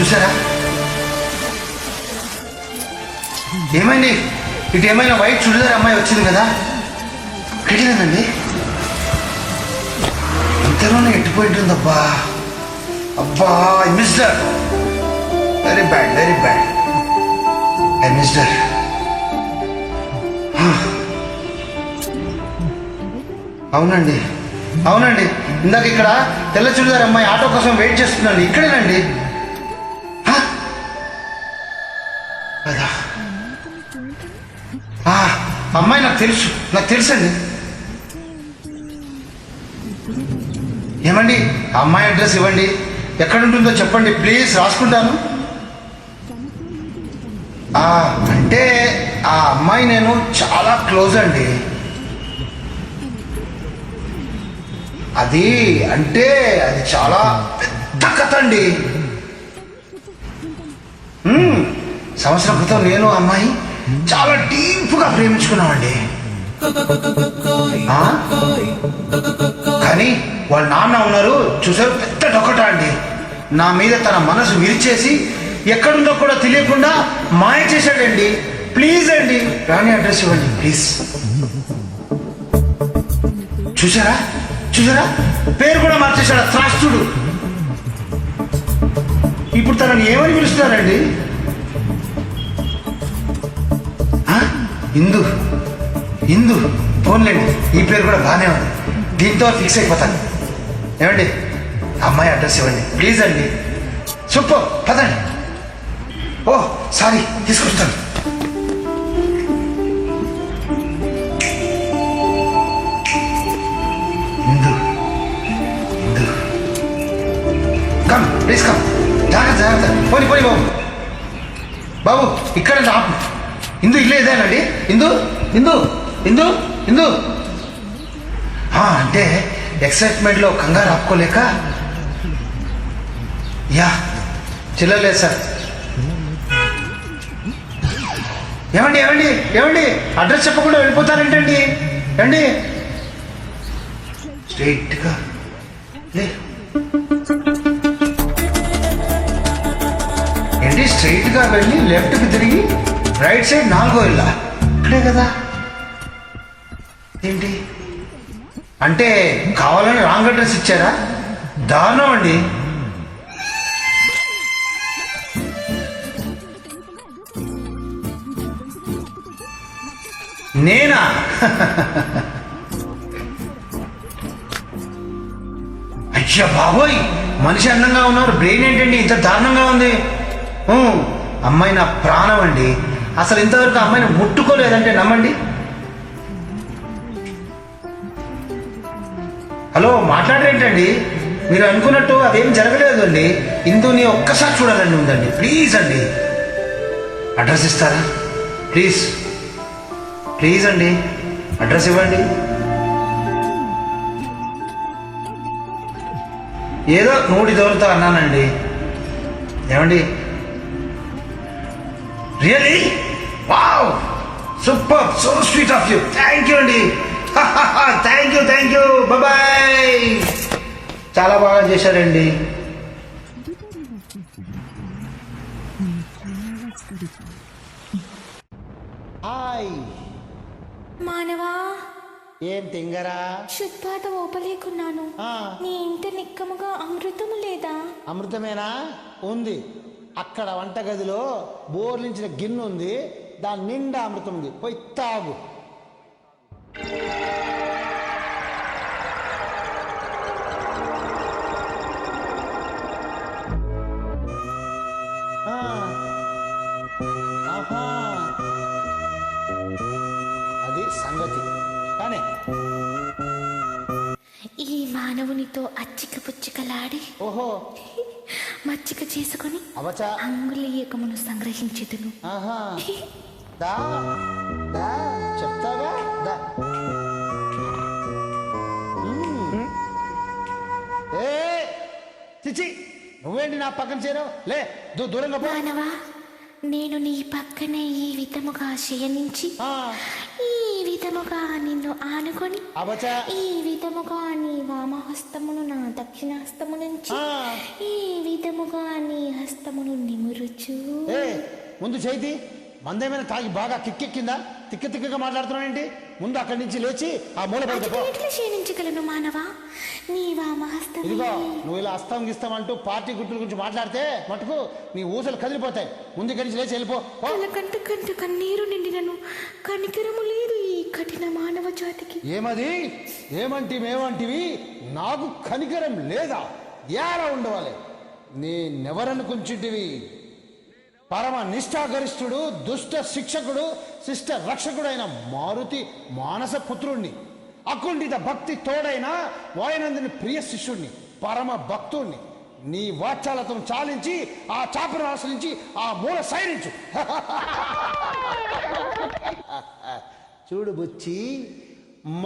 చూసారా ఏమైంది? ఇటు ఏమైనా వైట్ చుడిదార్ అమ్మాయి వచ్చింది కదా, ఎక్కడిలేదండి. ఇంతలోనే ఎట్టిపోయింటుందబ్బా. అబ్బా I mister, very bad very bad, I mister. అవునండి అవునండి, ఇందాక ఇక్కడ తెల్ల చుడిదార్ అమ్మాయి ఆటో కోసం వెయిట్ చేస్తున్నాను. ఇక్కడేనండి. కదా అమ్మాయి నాకు తెలుసండి. ఏమండి ఆ అమ్మాయి అడ్రస్ ఇవ్వండి, ఎక్కడ ఉంటుందో చెప్పండి ప్లీజ్, రాసుకుంటాను. అంటే ఆ అమ్మాయి నేను చాలా క్లోజ్ అండి. అది చాలా పెద్ద కథ అండి. సంవత్సరం క్రితం నేను అమ్మాయి చాలా డీప్గా ప్రేమించుకున్నామండి. కానీ వాళ్ళ నాన్న ఉన్నారు చూసారు, పెద్ద డొక్కట అండి. నా మీద తన మనసు విరిచేసి ఎక్కడుందో కూడా తెలియకుండా మాయ చేశాడండి. ప్లీజ్ అండి రాణి అడ్రస్ ఇవ్వండి ప్లీజ్. చూసారా చూసారా, పేరు కూడా మార్చేశాడు త్రాస్తుడు. ఇప్పుడు తనని ఏమని పిలుస్తున్నారండి? ఇందు ఇందు, ఫోన్లేండి, ఈ పేరు కూడా బాగానే ఉంది. దీంతో ఫిక్స్ అయిపోతాను. ఏమండి అమ్మాయి అడ్రస్ ఇవ్వండి ప్లీజ్ అండి. సూపర్, పదండి. ఓ సారీ, తీసుకొస్తాను. ఇందు ఇందు, కమ్ ప్లీజ్ కమ్. జాగ్రత్త జాగ్రత్త, పోని పోని బాబు. బాబు ఇక్కడ ఆపు. ఇందు ఇల్లే ఇదేనండి? ఇందు ఇందు ఇందు ఇందు. అంటే ఎక్సైట్మెంట్లో కంగారు ఆపుకోలేక చిల్లలేదు సార్. ఏమండి ఏమండి ఏమండి, అడ్రస్ చెప్పకుండా వెళ్ళిపోతారేంటండి? ఏమండి స్ట్రైట్గా ఏంటి, స్ట్రైట్గా వెళ్ళి లెఫ్ట్కి తిరిగి రైట్ సైడ్ 4వ ఇల్లా? ఇక్కడే కదా. ఏంటి అంటే కావాలని రాంగ్ అడ్రస్ ఇచ్చారా? దారుణం అండి. నేనా? అయ్యా బాబోయ్, మనిషి అందంగా ఉన్నారు, బ్రెయిన్ ఏంటండి ఇంత దారుణంగా ఉంది? అమ్మాయి నా ప్రాణం అండి. అసలు ఇంతవరకు అమ్మాయిని ముట్టుకోలేదంటే నమ్మండి. హలో, మాట్లాడరేంటండి? మీరు అనుకున్నట్టు అదేం జరగలేదు అండి. ఇందుని ఒక్కసారి చూడాలని ఉందండి. ప్లీజ్ అండి అడ్రస్ ఇస్తారా? ప్లీజ్ ప్లీజ్ అండి అడ్రస్ ఇవ్వండి. ఏదో నూడి దోరుతా అన్నానండి. ఏమండి really wow, super, so sweet of you. Thank you అండి. Thank you boy. చాలా బాగా చేశారండి. హాయ్ మానవా, ఏం తింగరా? శుద్ధాత ఓపలేకున్నాను. నీ ఇంట నిక్కముగా అమృతము లేదా? అమృతమేనా? ఉంది. అక్కడ వంటగదిలో బోర్లించిన గిన్నె ఉంది, దాని నిండా అమృతం ఉంది, పోయి తాగు. అది సంగతి. కానీ ఈ మానవునితో అచ్చిక పుచ్చికలాడి ఓహో మచ్చిక చేసుకుని అవచా అంగుళీయకమును సంగ్రహించెదను. చెప్తావా? చిచి, నువ్వేంటి నా పక్కన చేరావు? లే, దూరంగా పో. మానవా, నేను నీ పక్కనే ఈ విధముగా శయనించి ఈ విధముగా నిన్ను ఆనుకొని అబచా ఈ విధముగా నీ వామహస్తమును నా దక్షిణ హస్తము నుంచి ఈ విధముగా నీ హస్తమును నిమురుచు. ముందు చేతి మందేమైనా తాగి బాగా కిక్కెక్కిందా? తిక్కగా మాట్లాడుతున్నావేంటి? ముందు అక్కడి నుంచి లేచి ఆ మూల ఎట్లా క్షీణించగలను మానవా? నీ వామహస్తం. ఇదిగో నువ్వు ఇలా అస్తం గిస్తామంటూ పార్టీ గుర్తుల గురించి మాట్లాడితే మటుకు నీ ఊసలు కదిలిపోతాయి. ముందు ఇక్కడి నుంచి లేచి వెళ్ళిపో. కంట కన్నీరు నిండినను కనికరము లేదు ఈ కఠిన మానవ జాతికి. ఏమంటివి? నాకు కనికరం లేదా? ఎలా ఉండవాలి? నేనెవరనుకుంటుంటివి? పరమ నిష్ఠాగరిష్ఠుడు, దుష్ట శిక్షకుడు, శిష్ట రక్షకుడైన మారుతి మానస పుత్రుణ్ణి, అకుంఠిత భక్తి తోడైన వాయునందుని ప్రియ శిష్యుణ్ణి, పరమ భక్తుణ్ణి. నీ వాచాలతో చాలించి ఆ చాపను ఆశ్రయించి ఆ మూల సైరించు. చూడు బుచ్చి,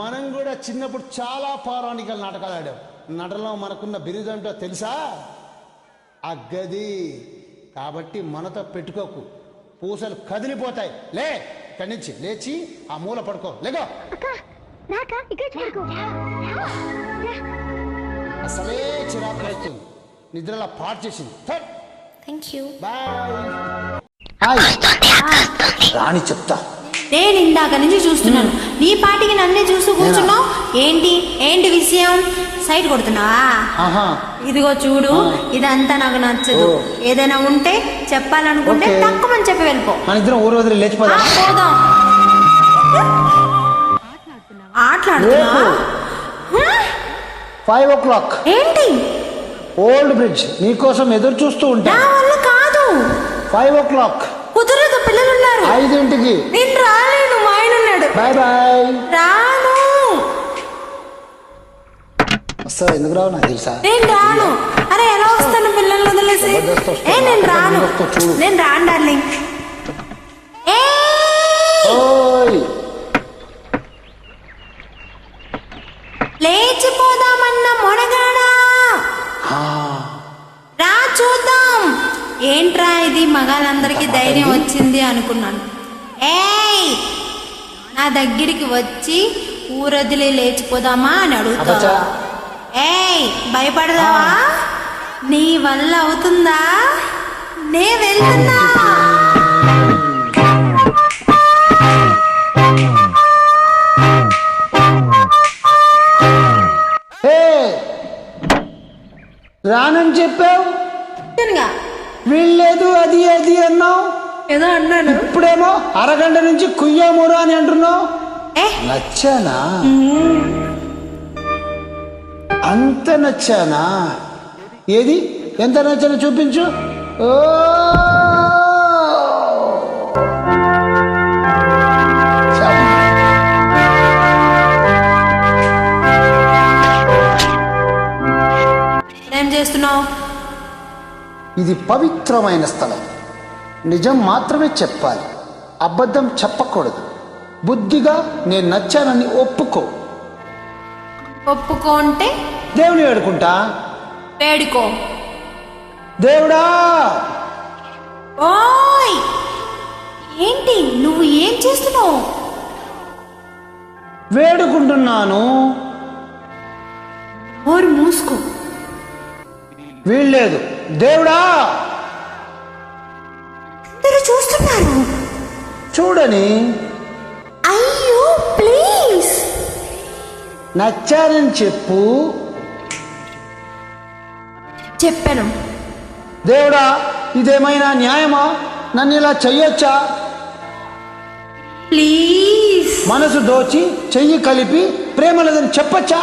మనం కూడా చిన్నప్పుడు చాలా పౌరాణిక నాటకాలు ఆడాం. నటనలో మనకున్న బిరుదంటో తెలుసా? అగ్గది. కాబట్టి మనతో పెట్టుకోకు, పూసలు కదిలిపోతాయి. లే, ఇక్కడి నుంచి లేచి ఆ మూల పడుకో. లేగో. అసలే చిరాకు వస్తుంది, నిద్రలా పాటు చేసింది. రాణి చెప్తా. నేను ఇందాక నుంచి చూస్తున్నాను, నీ పాటికి నన్నే చూస్తూ కూర్చున్నావు. ఏంటి విషయం? సైట్ కొడుతున్నావా? ఇదిగో చూడు, ఇదంతా నాకు నచ్చదు. ఏదైనా ఉంటే చెప్పాలనుకుంటే తక్కువ చెప్పి వెళ్ళిపో. మన ఇద్దరం ఊరు వదిలి లేచిపోదాం. పోదాం. ఆటలాడుతున్నా? 5 o'clock. ఏంటి? ఓల్డ్ బ్రిడ్జ్ నీకోసం ఎదురు చూస్తూ ఉంటా. నా వల్ల కాదు. 5 o'clock. కుదరదు, పిల్లలున్నారు. 5ంటికి. నేను రాలేను, మా ఆయన ఉన్నాడు. Bye bye. రాను. వస్తావా? ఎందుకు రావు? నాకు తెలుసా. నేను రాను. అరే ఎలా వస్తాను పిల్లల్ని వదిలేసి? నేను రాను. నేను రాను డార్లింగ్. లేచిపోదామన్న మొనగాడా, రా చూద్దాం. ఏంట్రా ఇది, మగాళ్ళందరికీ ధైర్యం వచ్చింది అనుకున్నాను. నా దగ్గరికి వచ్చి ఊరొదిలి లేచిపోదామా అని అడుగుతా. భయపడదావా? నీ వల్ల అవుతుందా? నే వెళ్తున్నా. రానని చెప్పావు, వెళ్ళలేదు. అది అన్నావు, ఏదో అన్నాను. ఇప్పుడేమో అరగంట నుంచి కుయ్యామూరు అని అంటున్నావు. నచ్చానా? అంత నచ్చానా? ఏది, ఎంత నచ్చానో చూపించు. ఏం చేస్తున్నావు? ఇది పవిత్రమైన స్థలం. నిజం మాత్రమే చెప్పాలి, అబద్ధం చెప్పకూడదు. బుద్ధిగా నేను నచ్చానని ఒప్పుకో. ఒప్పుకో అంటే? దేవుని వేడుకుంటా. వేడుకో. దేవుడా. ఓయ్, ఏంటి నువ్వు ఏం చేస్తున్నావు? వేడుకుంటున్నాను. ఓరు మూసుకో. వీల్లేదు. దేవుడా. అందరూ చూస్తున్నారు. చూడని. అయ్యో ప్లీజ్. నచ్చానని చెప్పు. చెప్పాను. దేవుడా, ఇదేమైనా న్యాయమా? నన్ను ఇలా చెయ్యొచ్చా? ప్లీజ్. మనసు దోచి చెయ్యి కలిపి ప్రేమ లేదని చెప్పచ్చా?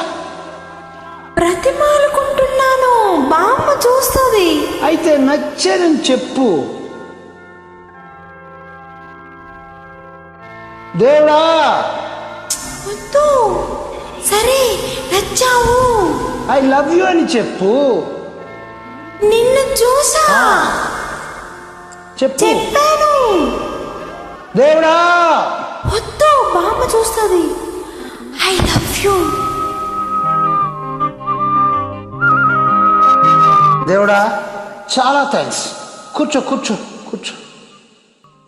ప్రతిమాలుకుంటున్నాను, బామ్మ చూస్తుంది. అయితే నచ్చానని చెప్పు. దేవుడా. వద్దు. సరే, నచ్చావు. ఐ లవ్ యూ అని చెప్పు. నిన్ను చూసా. చెప్పు. చెప్పాను. దేవుడా. వద్దు, బామ్మ చూస్తుంది. I love you. దేవుడా, చాలా థ్యాంక్స్. కూర్చో కూర్చో కూర్చో.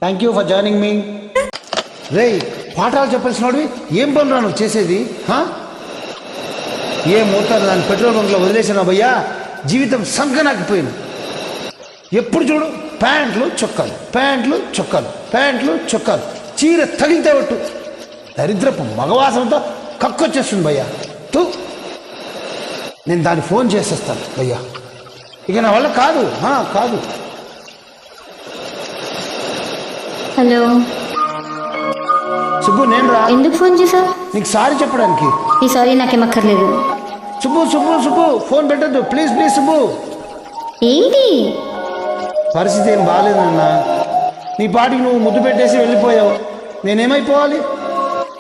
థ్యాంక్ యూ ఫర్ జాయినింగ్ మీ. రేయ్, పాఠాలు చెప్పాల్సిన వాడివి ఏం పనులు నువ్వు చేసేది? ఏ మోతారు దాన్ని పెట్రోల్ బంక్లో వదిలేసాను భయ్యా, జీవితం సంకనాకిపోయింది. ఎప్పుడు చూడు ప్యాంట్లు చొక్కాలు, ప్యాంట్లు చొక్కాలు, ప్యాంట్లు చొక్కాలు, చీర తగిలితే ఒట్టు దరిద్రపు మగవాసంతో కక్కొచ్చేస్తుంది భయ్యా. నేను దాన్ని ఫోన్ చేసేస్తాను భయ్యా, ఇక నా వల్ల కాదు కాదు. హలో సుబ్బు, నేను రా. ఎందుకు ఫోన్ చేసావు? నీకు సారీ చెప్పడానికి. ఈ సారీ నాకేమక్కర్లేదు. సుబ్బు సుబ్బు సుబ్బు, ఫోన్ పెట్టద్దు ప్లీజ్ ప్లీజ్. సుబ్బు, ఏంటి పరిస్థితి ఏం బాగాలేదన్నా. నీ పాటికి నువ్వు ముద్దు పెట్టేసి వెళ్ళిపోయావు. నేనేమైపోవాలి?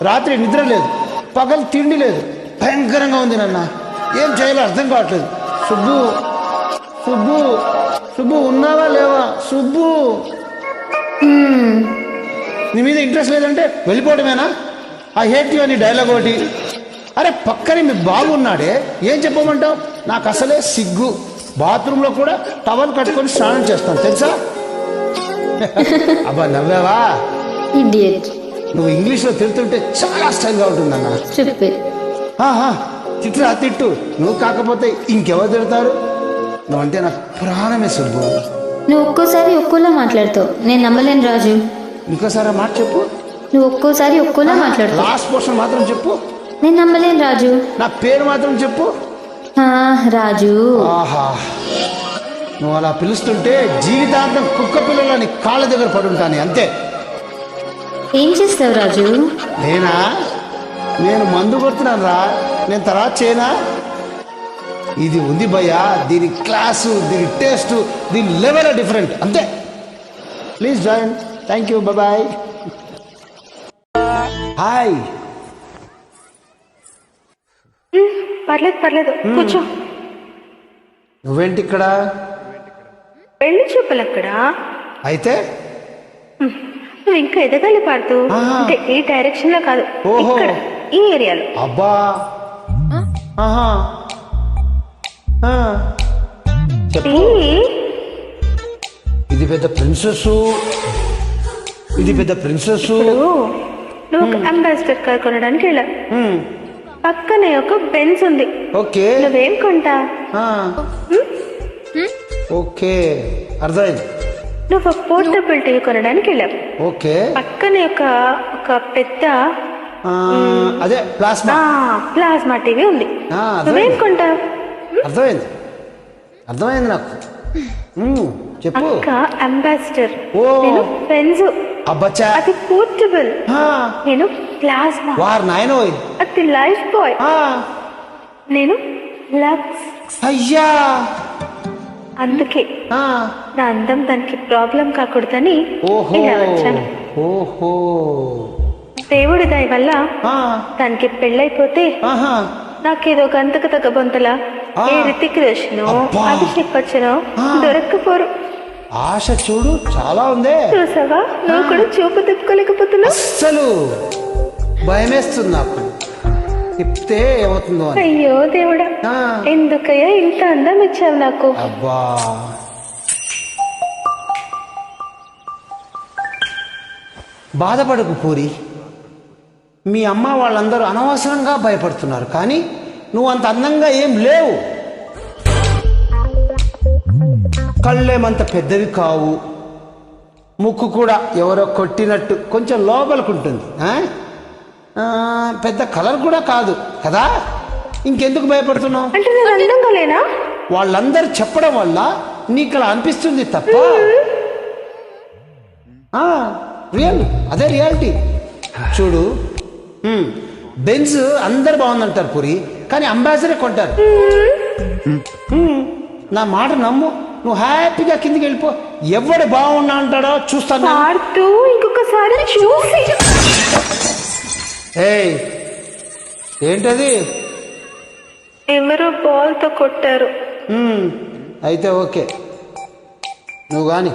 రాత్రి నిద్ర లేదు, పగలు తిండి లేదు, భయంకరంగా ఉంది నాన్న. ఏం చేయాలో అర్థం కావట్లేదు. సుబ్బు సుబ్బు సుబ్బు, ఉన్నావా లేవా? సుబ్బు, నీ మీద ఇంట్రెస్ట్ లేదంటే వెళ్ళిపోవడమేనా? ఐ హేట్ యు అని డైలాగ్ ఒకటి. అరే పక్కనే మీ బాగున్నాడే, ఏం చెప్పమంటావు? నాకు అసలే సిగ్గు. బాత్రూంలో కూడా టవల్ కట్టుకొని స్నానం చేస్తాను తెలుసా? అబ్బా నవ్వావా? ఇడియట్. నువ్వు ఇంగ్లీష్లో తిడుతుంటే చాలా స్టైల్గా ఉంటుందన్న. తిట్టురా తిట్టు, నువ్వు కాకపోతే ఇంకెవరు తిడతారు? నువ్వంటే నాకు ప్రాణమే సుబ్బు. నువ్వు ఒక్కోసారి ఒక్కోలా మాట్లాడుతావు, నేను నమ్మలేను రాజు. ఇంకోసారి మాట చెప్పు. నువ్వు ఒక్కోసారి ఒక్కోలా మాట్లాడుతావు. లాస్ట్ పోర్షన్ మాత్రం చెప్పు. నేను నమ్మలేను రాజు. నా పేరు మాత్రం చెప్పు. రాజు. ఆహా, నువ్వు అలా పిలుస్తుంటే జీవితాంతం కుక్క పిల్లలని కాళ్ళ దగ్గర పడుంటాను అంతే. ఏం చేస్తావు రాజు? నేను మందు కొడుతున్నాను రా. నేను తర్వాత చేయనా? ఇది ఉంది భయ్యా, దీని క్లాసు, దీని టేస్ట్, దీని లెవెల్ డిఫరెంట్ అంతే. Please join. Thank you, bye. Hi. పర్లేదు పర్లేదు, కూర్చో. నువ్వేంటి ఇక్కడ? పెళ్లి చూపులు అక్కడ. అయితే నువ్వు ఇంకా ఎదగాలి పాడుతూ. అంటే ఈ డైరెక్షన్ లో కాదు, ఇక్కడ ఈ ఏరియాలో. అబ్బా, ఇది పెద్ద ప్రిన్సెస్, ఇది పెద్ద ప్రిన్సెస్. నువ్వు ఒక అంబాసిడర్ కార్ కొనడానికి వెళ్ళా, పక్కనే ఒక బెన్స్ ఉంది. ఓకే, నువ్వేం కొంటా? ఓకే, అర్థమైంది. నువ్వు ఒక పోర్టబుల్ టీవీ కొనడానికి వెళ్ళావు. ఓకే, పక్కనే ఒక పెద్ద అదే ప్లాస్మా టీవీ ఉంది. నువ్వేం కొంటావు? అర్థమైంది, అర్థమైంది నాకు. చెప్పు. అంబాసిడర్, నేను బెన్స్, అది పోర్టబుల్. నేను ప్లాస్మా. వారు నాయనో, అది లైఫ్ బాయ్. నేను లక్స్. అయ్యా, అందుకే నా అందం దానికి ప్రాబ్లం కాకూడదని ఇలా వచ్చాను. ఓహో, దేవుడి దయ వల్ల దానికి పెళ్ళైపోతే నాకేదో గంతకు తగ్గ బొంతలా ఏ రితిక్ రోషన్, అభిషేక్ బచ్చన్ దొరక్కపోరు. ఆశ చూడు చాలా ఉందే. చూసావా, నువ్వు కూడా చూపు తిప్పుకోలేకపోతున్నావు. అసలు భయమేస్తుంది నాకు, తిప్పితే ఏమవుతుందో అని. అయ్యో దేవుడా, ఎందుకయ్యా ఇంత అందం ఇచ్చావు నాకు? అబ్బా, బాధపడకు పూరి. మీ అమ్మ వాళ్ళందరూ అనవసరంగా భయపడుతున్నారు, కానీ నువ్వు అంత అందంగా ఏం లేవు. కళ్ళేమంత పెద్దవి కావు, ముక్కు కూడా ఎవరో కొట్టినట్టు కొంచెం లోపలికుంటుంది. పెద్ద కలర్ కూడా కాదు కదా, ఇంకెందుకు భయపడుతున్నావు? అంటే నేను అందంగా లేనా? వాళ్ళందరూ చెప్పడం వల్ల నీకు అలా అనిపిస్తుంది తప్ప రియల్, అదే రియాలిటీ. చూడు, బెంజ్ అందరు బాగుందంటారు పూరి, కానీ అంబాసిడర్ కొంటారు. నా మాట నమ్ము, నువ్వు హ్యాపీగా కిందికి వెళ్ళిపో. ఎవడు బాగున్నా అంటాడో చూస్తాను. ఇంకొకసారి చూసి. ఏయ్, ఏంటది? ఎవరో బాల్ తో కొట్టారు. అయితే ఓకే, నువ్వు కానీ